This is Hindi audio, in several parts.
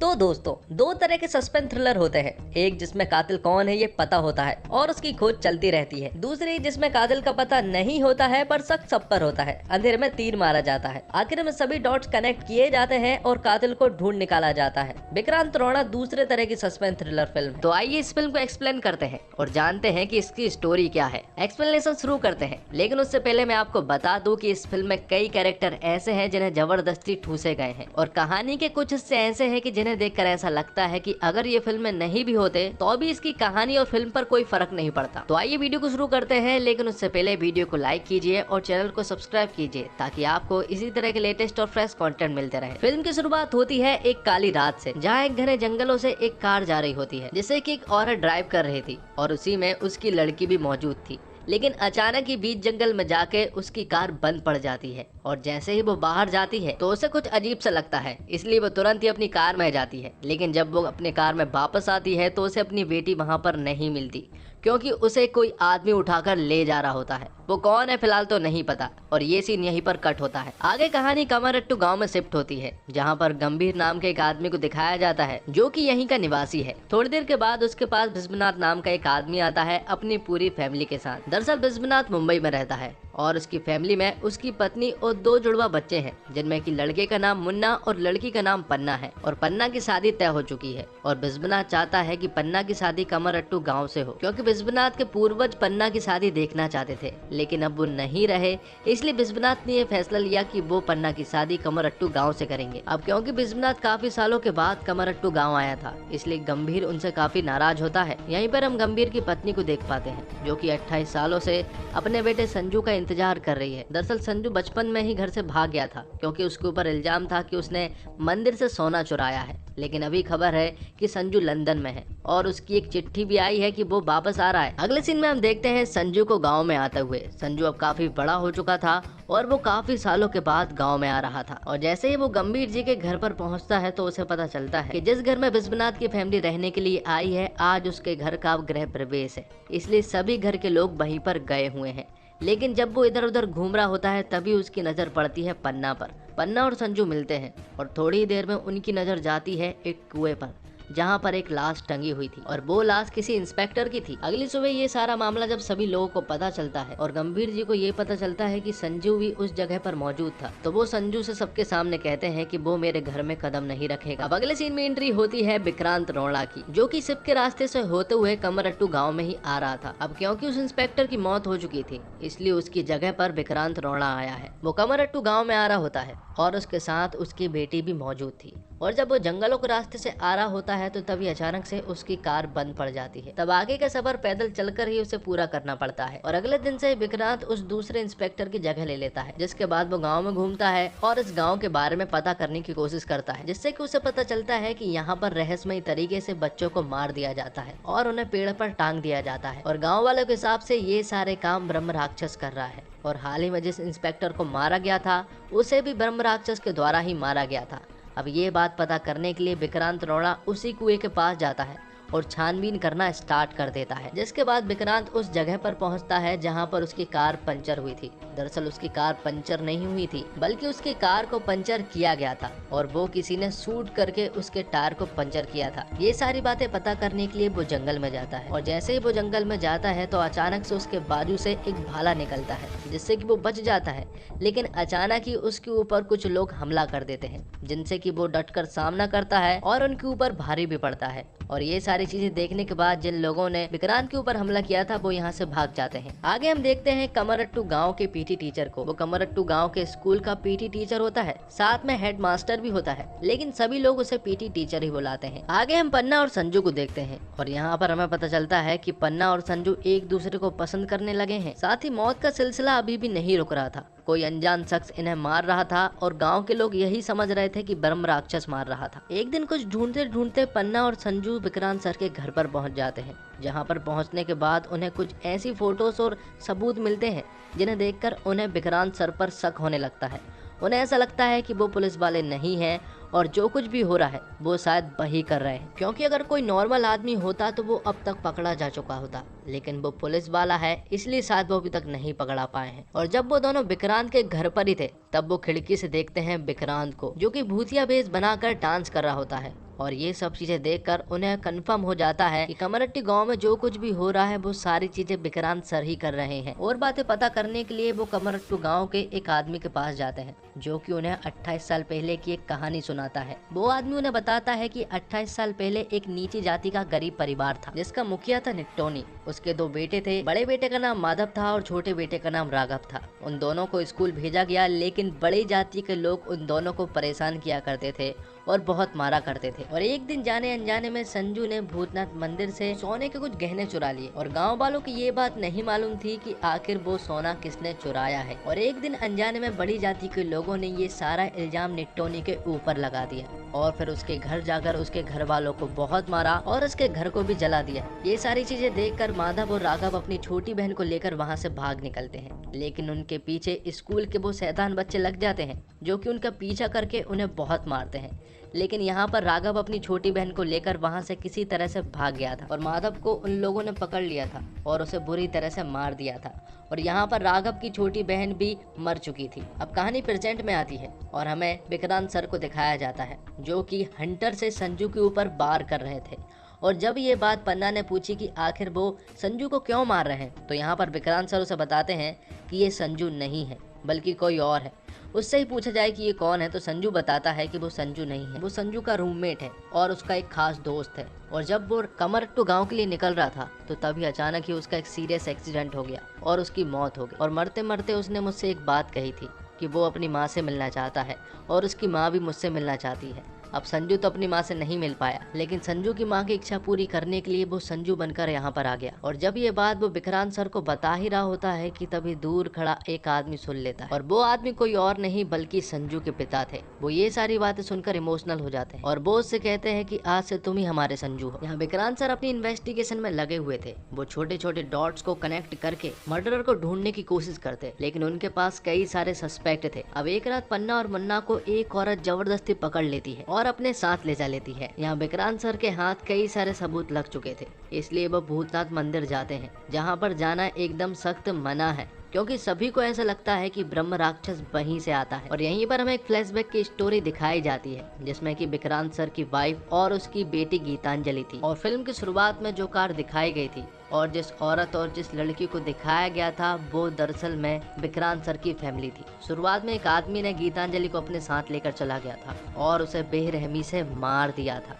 तो दोस्तों, दो तरह के सस्पेंस थ्रिलर होते हैं। एक जिसमें कातिल कौन है ये पता होता है और उसकी खोज चलती रहती है। दूसरी जिसमें कातिल का पता नहीं होता है पर शक सब पर होता है। अंधेरे में तीर मारा जाता है, आखिर में सभी डॉट्स कनेक्ट किए जाते हैं और कातिल को ढूंढ निकाला जाता है। विक्रांत रोना दूसरे तरह की सस्पेंस थ्रिलर फिल्म है। तो आइए इस फिल्म को एक्सप्लेन करते हैं और जानते हैं कि इसकी स्टोरी क्या है। एक्सप्लेनेशन शुरू करते हैं, लेकिन उससे पहले मैं आपको बता दूं कि इस फिल्म में कई कैरेक्टर ऐसे हैं जिन्हें जबरदस्ती ठूसे गए हैं और कहानी के कुछ हिस्से ऐसे हैं कि जिन्हें देखकर ऐसा लगता है कि अगर ये फिल्म में नहीं भी होते तो भी इसकी कहानी और फिल्म पर कोई फर्क नहीं पड़ता। तो आइए वीडियो को शुरू करते हैं, लेकिन उससे पहले वीडियो को लाइक कीजिए और चैनल को सब्सक्राइब कीजिए ताकि आपको इसी तरह के लेटेस्ट और फ्रेश कंटेंट मिलते रहे। फिल्म की शुरुआत होती है एक काली रात से, जहाँ एक घने जंगलों से एक कार जा रही होती है जिसे कि एक औरत ड्राइव कर रही थी और उसी में उसकी लड़की भी मौजूद थी। लेकिन अचानक ही बीच जंगल में जाके उसकी कार बंद पड़ जाती है और जैसे ही वो बाहर जाती है तो उसे कुछ अजीब सा लगता है, इसलिए वो तुरंत ही अपनी कार में जाती है। लेकिन जब वो अपने कार में वापस आती है तो उसे अपनी बेटी वहां पर नहीं मिलती, क्योंकि उसे कोई आदमी उठाकर ले जा रहा होता है। वो कौन है फिलहाल तो नहीं पता और ये सीन यहीं पर कट होता है। आगे कहानी कमरट्टू गांव में शिफ्ट होती है, जहां पर गंभीर नाम के एक आदमी को दिखाया जाता है जो कि यहीं का निवासी है। थोड़ी देर के बाद उसके पास विश्वनाथ नाम का एक आदमी आता है अपनी पूरी फैमिली के साथ। दरअसल विश्वनाथ मुंबई में रहता है और उसकी फैमिली में उसकी पत्नी और दो जुड़वा बच्चे हैं, जिनमें कि लड़के का नाम मुन्ना और लड़की का नाम पन्ना है। और पन्ना की शादी तय हो चुकी है और विश्वनाथ चाहता है कि पन्ना की शादी कमरट्टू गांव से हो, क्योंकि विश्वनाथ के पूर्वज पन्ना की शादी देखना चाहते थे, लेकिन अब वो नहीं रहे। इसलिए विश्वनाथ ने यह फैसला लिया कि वो पन्ना की शादी कमरट्टू गाँव से करेंगे। अब क्योंकि विश्वनाथ काफी सालों के बाद कमरट्टू गाँव आया था, इसलिए गंभीर उनसे काफी नाराज होता है। यहीं पर हम गंभीर की पत्नी को देख पाते हैं, जो कि 28 सालों से अपने बेटे संजू का इंतजार कर रही है। दरअसल संजू बचपन में ही घर से भाग गया था, क्योंकि उसके ऊपर इल्जाम था कि उसने मंदिर से सोना चुराया है। लेकिन अभी खबर है कि संजू लंदन में है और उसकी एक चिट्ठी भी आई है कि वो वापस आ रहा है। अगले सीन में हम देखते हैं संजू को गांव में आते हुए। संजू अब काफी बड़ा हो चुका था और वो काफी सालों के बाद गांव में आ रहा था। और जैसे ही वो गंभीर जी के घर पर पहुंचता है तो उसे पता चलता है कि जिस घर में विश्वनाथ की फैमिली रहने के लिए आई है, आज उसके घर का गृह प्रवेश है, इसलिए सभी घर के लोग वहीं पर गए हुए हैं। लेकिन जब वो इधर उधर घूम रहा होता है तभी उसकी नजर पड़ती है पन्ना पर। पन्ना और संजू मिलते हैं और थोड़ी ही देर में उनकी नजर जाती है एक कुएं पर, जहाँ पर एक लाश टंगी हुई थी और वो लाश किसी इंस्पेक्टर की थी। अगली सुबह ये सारा मामला जब सभी लोगों को पता चलता है और गंभीर जी को ये पता चलता है कि संजू भी उस जगह पर मौजूद था, तो वो संजू से सबके सामने कहते हैं कि वो मेरे घर में कदम नहीं रखेगा। अब अगले सीन में एंट्री होती है विक्रांत रोना की, जो कि शिव के रास्ते से होते हुए कमरट्टू गाँव में ही आ रहा था। अब क्योंकि उस इंस्पेक्टर की मौत हो चुकी थी, इसलिए उसकी जगह पर विक्रांत रोना आया है। वो कमरट्टू गाँव में आ रहा होता है और उसके साथ उसकी बेटी भी मौजूद थी। और जब वो जंगलों के रास्ते से आ रहा होता है तो तभी अचानक से उसकी कार बंद पड़ जाती है। तब आगे का सफर पैदल चलकर ही उसे पूरा करना पड़ता है और अगले दिन से विक्रांत उस दूसरे इंस्पेक्टर की जगह ले लेता है, जिसके बाद वो गांव में घूमता है और इस गांव के बारे में पता करने की कोशिश करता है, जिससे कि उसे पता चलता है कि यहाँ पर रहस्यमयी तरीके से बच्चों को मार दिया जाता है और उन्हें पेड़ पर टांग दिया जाता है। और गाँव वालों के हिसाब से ये सारे काम ब्रह्म राक्षस कर रहा है और हाल ही में जिस इंस्पेक्टर को मारा गया था उसे भी ब्रह्म राक्षस के द्वारा ही मारा गया था। अब ये बात पता करने के लिए विक्रांत रोना उसी कुएं के पास जाता है और छानबीन करना स्टार्ट कर देता है, जिसके बाद विक्रांत उस जगह पर पहुंचता है जहां पर उसकी कार पंचर हुई थी। दरअसल उसकी कार पंचर नहीं हुई थी, बल्कि उसकी कार को पंचर किया गया था और वो किसी ने शूट करके उसके टायर को पंचर किया था। ये सारी बातें पता करने के लिए वो जंगल में जाता है और जैसे ही वो जंगल में जाता है तो अचानक से उसके बाजू से एक भाला निकलता है, जिससे कि वो बच जाता है। लेकिन अचानक ही उसके ऊपर कुछ लोग हमला कर देते हैं, जिनसे कि वो डटकर सामना करता है और उनके ऊपर भारी भी पड़ता है। और ये सारी चीजें देखने के बाद जिन लोगों ने विक्रांत के ऊपर हमला किया था वो यहाँ से भाग जाते हैं। आगे हम देखते हैं कमरट्टू गांव के पीटी टीचर को। वो कमरट्टू गांव के स्कूल का पीटी टीचर होता है, साथ में हेड मास्टर भी होता है, लेकिन सभी लोग उसे पीटी टीचर ही बुलाते हैं। आगे हम पन्ना और संजू को देखते हैं और यहाँ पर हमें पता चलता है कि पन्ना और संजू एक दूसरे को पसंद करने लगे हैं। साथ ही मौत का सिलसिला अभी भी नहीं रुक रहा था। कोई अनजान शख्स इन्हें मार रहा था और गांव के लोग यही समझ रहे थे कि ब्रह्म राक्षस मार रहा था। एक दिन कुछ ढूंढते ढूंढते पन्ना और संजू विक्रांत सर के घर पर पहुंच जाते हैं, जहां पर पहुंचने के बाद उन्हें कुछ ऐसी फोटोज और सबूत मिलते हैं जिन्हें देखकर उन्हें विक्रांत सर पर शक होने लगता है। उन्हें ऐसा लगता है कि वो पुलिस वाले नहीं हैं और जो कुछ भी हो रहा है वो शायद वही कर रहे हैं, क्योंकि अगर कोई नॉर्मल आदमी होता तो वो अब तक पकड़ा जा चुका होता, लेकिन वो पुलिस वाला है इसलिए शायद वो अभी तक नहीं पकड़ा पाए हैं। और जब वो दोनों विक्रांत के घर पर ही थे तब वो खिड़की से देखते हैं विक्रांत को, जो कि भूतिया भेष बनाकर डांस कर रहा होता है और ये सब चीजें देखकर उन्हें कंफर्म हो जाता है कि कमरट्टी गांव में जो कुछ भी हो रहा है वो सारी चीजें विक्रांत सर ही कर रहे हैं। और बातें पता करने के लिए वो कमरट्टू गांव के एक आदमी के पास जाते हैं जो कि उन्हें 28 साल पहले की एक कहानी सुनाता है। वो आदमी उन्हें बताता है कि 28 साल पहले एक नीची जाति का गरीब परिवार था जिसका मुखिया था निट्टोनी। उसके 2 बेटे थे, बड़े बेटे का नाम माधव था और छोटे बेटे का नाम राघव था। उन दोनों को स्कूल भेजा गया, लेकिन बड़ी जाति के लोग उन दोनों को परेशान किया करते थे और बहुत मारा करते थे। और एक दिन जाने अनजाने में संजू ने भूतनाथ मंदिर से सोने के कुछ गहने चुरा लिए और गांव वालों की ये बात नहीं मालूम थी कि आखिर वो सोना किसने चुराया है। और एक दिन अनजाने में बड़ी जाति के लोगों ने ये सारा इल्जाम निट्टोनी के ऊपर लगा दिया और फिर उसके घर जाकर उसके घर वालों को बहुत मारा और उसके घर को भी जला दिया। ये सारी चीजें देखकर माधव और राघव अपनी छोटी बहन को लेकर वहाँ से भाग निकलते हैं, लेकिन उनके पीछे स्कूल के वो शैतान बच्चे लग जाते हैं जो कि उनका पीछा करके उन्हें बहुत मारते हैं। लेकिन यहाँ पर राघव अपनी छोटी बहन को लेकर वहाँ से किसी तरह से भाग गया था और माधव को उन लोगों ने पकड़ लिया था और उसे बुरी तरह से मार दिया था। और यहाँ पर राघव की छोटी बहन भी मर चुकी थी। अब कहानी प्रेजेंट में आती है और हमें विक्रांत सर को दिखाया जाता है जो कि हंटर से संजू के ऊपर वार कर रहे थे। और जब ये बात पन्ना ने पूछी कि आखिर वो संजू को क्यों मार रहे हैं, तो यहाँ पर विक्रांत सर उसे बताते हैं कि ये संजू नहीं है बल्कि कोई और है। उससे ही पूछा जाए कि ये कौन है, तो संजू बताता है कि वो संजू नहीं है, वो संजू का रूममेट है और उसका एक खास दोस्त है। और जब वो कमरट्टू गांव के लिए निकल रहा था तो तभी अचानक ही उसका एक सीरियस एक्सीडेंट हो गया और उसकी मौत हो गई। और मरते मरते उसने मुझसे एक बात कही थी कि वो अपनी माँ से मिलना चाहता है और उसकी माँ भी मुझसे मिलना चाहती है। अब संजू तो अपनी माँ से नहीं मिल पाया, लेकिन संजू की माँ की इच्छा पूरी करने के लिए वो संजू बनकर यहाँ पर आ गया। और जब ये बात वो विक्रांत सर को बता ही रहा होता है कि तभी दूर खड़ा एक आदमी सुन लेता है और वो आदमी कोई और नहीं बल्कि संजू के पिता थे। वो ये सारी बातें सुनकर इमोशनल हो जाते हैं और वो उससे कहते हैं कि आज से तुम ही हमारे संजू हो। यहाँ विक्रांत सर अपनी इन्वेस्टिगेशन में लगे हुए थे। वो छोटे छोटे डॉट्स को कनेक्ट करके मर्डरर को ढूंढने की कोशिश करते, लेकिन उनके पास कई सारे सस्पेक्ट थे। अब एक रात पन्ना और मन्ना को एक औरत जबरदस्ती पकड़ लेती है और अपने साथ ले जा लेती है। यहाँ विक्रांत सर के हाथ कई सारे सबूत लग चुके थे, इसलिए वो भूतनाथ मंदिर जाते हैं जहाँ पर जाना एकदम सख्त मना है क्योंकि सभी को ऐसा लगता है कि ब्रह्म राक्षस वहीं से आता है। और यहीं पर हमें एक फ्लैशबैक की स्टोरी दिखाई जाती है जिसमें कि विक्रांत सर की वाइफ और उसकी बेटी गीतांजलि थी। और फिल्म की शुरुआत में जो कार दिखाई गई थी और जिस औरत और जिस लड़की को दिखाया गया था वो दरअसल में विक्रांत सर की फैमिली थी। शुरुआत में एक आदमी ने गीतांजलि को अपने साथ लेकर चला गया था और उसे बेरहमी से मार दिया था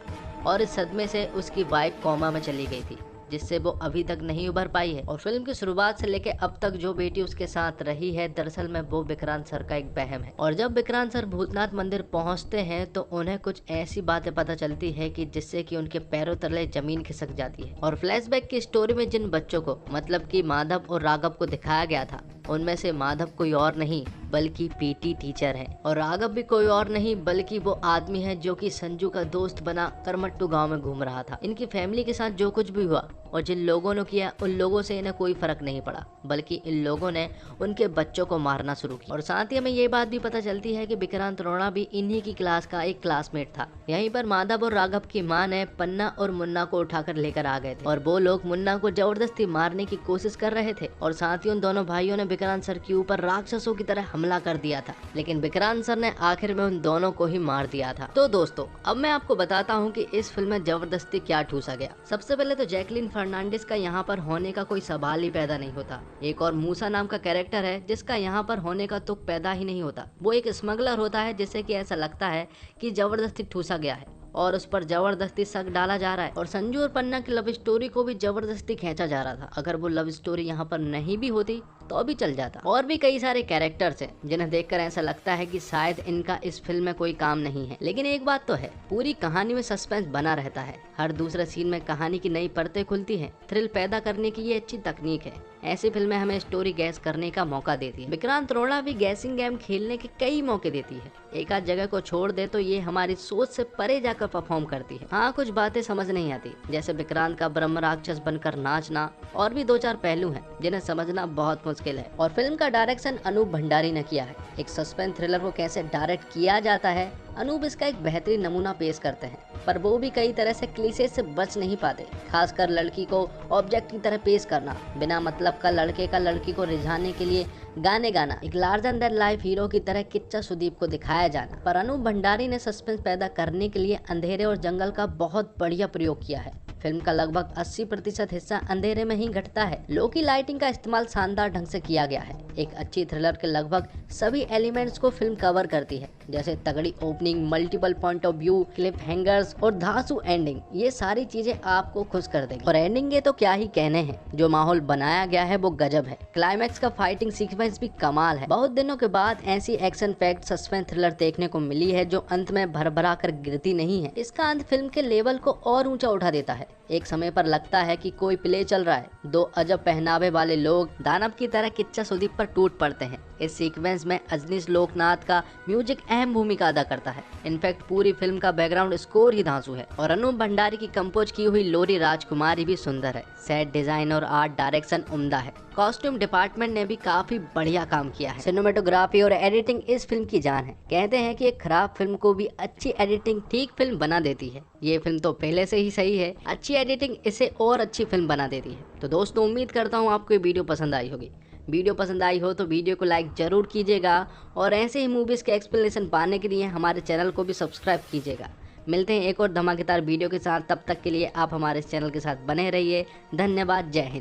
और इस सदमे से उसकी वाइफ कोमा में चली गई थी जिससे वो अभी तक नहीं उभर पाई है। और फिल्म की शुरुआत से लेकर अब तक जो बेटी उसके साथ रही है दरअसल में वो विक्रांत सर का एक वहम है। और जब विक्रांत सर भूतनाथ मंदिर पहुंचते हैं तो उन्हें कुछ ऐसी बातें पता चलती है कि जिससे कि उनके पैरों तले जमीन खिसक जाती है। और फ्लैशबैक की स्टोरी में जिन बच्चों को मतलब कि माधव और राघव को दिखाया गया था उनमें से माधव कोई और नहीं बल्कि पीटी टीचर है और राघव भी कोई और नहीं बल्कि वो आदमी है जो कि संजू का दोस्त बना करमट्टू गांव में घूम रहा था। इनकी फैमिली के साथ जो कुछ भी हुआ और जिन लोगों ने किया उन लोगों से इन्हें कोई फर्क नहीं पड़ा बल्कि इन लोगों ने उनके बच्चों को मारना शुरू किया। और साथ ही हमें ये बात भी पता चलती है कि विक्रांत रोड़ा भी इन्हीं की क्लास का एक क्लासमेट था। यहीं पर माधव और राघव की मां ने पन्ना और मुन्ना को उठाकर लेकर आ गए थे और वो लोग मुन्ना को जबरदस्ती मारने की कोशिश कर रहे थे। और साथ ही उन दोनों भाइयों ने विक्रांत सर के ऊपर राक्षसों की तरह हमला कर दिया था, लेकिन विक्रांत सर ने आखिर में उन दोनों को ही मार दिया था। तो दोस्तों अब मैं आपको बताता हूँ कि इस फिल्म में जबरदस्ती क्या ठूसा गया। सबसे पहले तो जैकलीन फर्नांडिस का यहाँ पर होने का कोई सवाल ही पैदा नहीं होता। एक और मूसा नाम का कैरेक्टर है जिसका यहाँ पर होने का तुक पैदा ही नहीं होता। वो एक स्मगलर होता है जिससे कि ऐसा लगता है कि जबरदस्ती ठूसा गया है और उस पर जबरदस्ती शक डाला जा रहा है। और संजू और पन्ना की लव स्टोरी को भी जबरदस्ती खींचा जा रहा था। अगर वो लव स्टोरी यहाँ पर नहीं भी होती तो भी चल जाता। और भी कई सारे कैरेक्टर्स हैं जिन्हें देखकर ऐसा लगता है कि शायद इनका इस फिल्म में कोई काम नहीं है। लेकिन एक बात तो है, पूरी कहानी में सस्पेंस बना रहता है। हर दूसरे सीन में कहानी की नई परतें खुलती हैं। थ्रिल पैदा करने की ये अच्छी तकनीक है। ऐसी फिल्में हमें स्टोरी गैस करने का मौका देती है। विक्रांत रोड़ा भी गैसिंग गेम खेलने के कई मौके देती है। एक आध जगह को छोड़ दे तो ये हमारी सोच से परे जाकर परफॉर्म करती है। हाँ, कुछ बातें समझ नहीं आती जैसे विक्रांत का ब्रह्म राक्षस बनकर नाचना और भी 2-4 पहलू हैं जिन्हें समझना बहुत मुश्किल है। और फिल्म का डायरेक्शन अनूप भंडारी ने किया है। एक सस्पेंस थ्रिलर को कैसे डायरेक्ट किया जाता है अनूप इसका एक बेहतरीन नमूना पेश करते हैं, पर वो भी कई तरह से क्लीशे से बच नहीं पाते। खासकर लड़की को ऑब्जेक्ट की तरह पेश करना, बिना मतलब का लड़के का लड़की को रिझाने के लिए गाने गाना, एक लार्जर देन लाइफ हीरो की तरह किच्चा सुदीप को दिखाया जाना। पर अनूप भंडारी ने सस्पेंस पैदा करने के लिए अंधेरे और जंगल का बहुत बढ़िया प्रयोग किया है। फिल्म का लगभग 80% हिस्सा अंधेरे में ही घटता है। लो की लाइटिंग का इस्तेमाल शानदार ढंग से किया गया है। एक अच्छी थ्रिलर के लगभग सभी एलिमेंट्स को फिल्म कवर करती है, जैसे तगड़ी opening, multiple point of view, clip hangers और धांसू एंडिंग। ये सारी चीजें आपको खुश कर देंगी। और एंडिंग के तो क्या ही कहने हैं, जो माहौल बनाया गया है वो गजब है। क्लाइमैक्स का फाइटिंग सीक्वेंस भी कमाल है। बहुत दिनों के बाद ऐसी एक्शन पैक्ड सस्पेंस थ्रिलर देखने को मिली है जो अंत में भरभरा कर गिरती नहीं है। इसका अंत फिल्म के लेवल को और ऊंचा उठा देता है। एक समय पर लगता है कि कोई प्ले चल रहा है। दो अजब पहनावे वाले लोग दानव की तरह किच्चा सुदीप पर टूट पड़ते हैं। इस सीक्वेंस में अजनीश लोकनाथ का म्यूजिक अहम भूमिका अदा करता है। इनफैक्ट पूरी फिल्म का बैकग्राउंड स्कोर ही धांसू है। और अनूप भंडारी की कंपोज की हुई लोरी राजकुमारी भी सुंदर है। सेट डिजाइन और आर्ट डायरेक्शन उम्दा है। कॉस्ट्यूम डिपार्टमेंट ने भी काफी बढ़िया काम किया है। सिनेमेटोग्राफी और एडिटिंग इस फिल्म की जान है। कहते हैं कि एक खराब फिल्म को भी अच्छी एडिटिंग ठीक फिल्म बना देती है। ये फिल्म तो पहले से ही सही है, अच्छी एडिटिंग इसे और अच्छी फिल्म बना देती है। तो दोस्तों, उम्मीद करता हूँ आपको ये वीडियो पसंद आई होगी। वीडियो पसंद आई हो तो वीडियो को लाइक जरूर कीजिएगा और ऐसे ही मूवीज के एक्सप्लेनेशन पाने के लिए हमारे चैनल को भी सब्सक्राइब कीजिएगा। मिलते हैं एक और धमाकेदार वीडियो के साथ। तब तक के लिए आप हमारे इस चैनल के साथ बने रहिए। धन्यवाद। जय हिंद।